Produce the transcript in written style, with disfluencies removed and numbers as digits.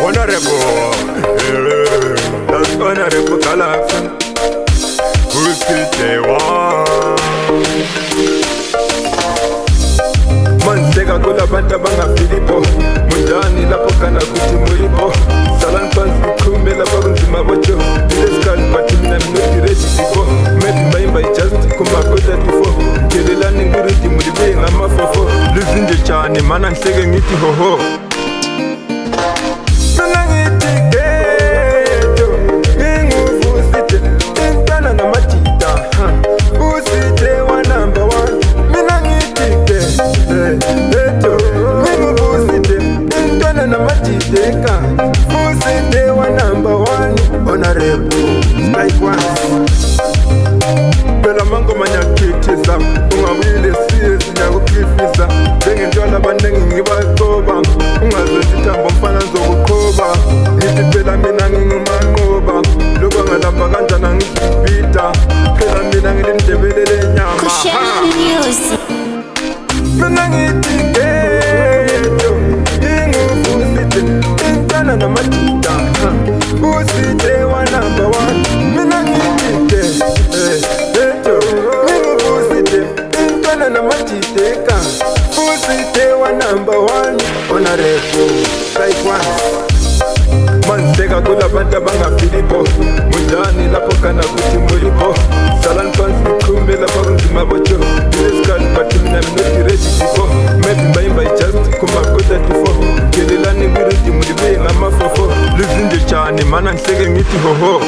Honorable, that's Honorable Galaxy. Who's the one? Mansega kula banta banga Filipo Mujani lapo kana kuti mulipo Salan pansi kume la barunzima bocho This can but me I'm not ready to go Maybe my just kuma kota tifo Kelila ninguriti mulibe ngama fofo Luzinje chani mana nsege ngiti hoho Usite wa number one honorable like one Bela mango manya kitisa Ungawile siye sinyago kifisa Dengi njwala bandengi ngibakoba Ungazotitambo mfana nzokukoba Ngithi bela mina ngingumangoba Luko ngalamba kanjana ngizipita Bela mina ngilindebelele nyama Kushena music Mina ngithi na matita Usite wa number one Mina ngitike Eto Mingu usite Intwana na matiteka Usite wa number one Honorable Like one Mansega kula banta banga Filipo Mujani lapo kana kuti mulipo Salan pansi kume la barunzima bocho This can but me I'm not ready to go Maybe by just kuma kota tifo Kelila ninguriti mulibe ngama fofo Luzinje chani mana nsege ngiti hoho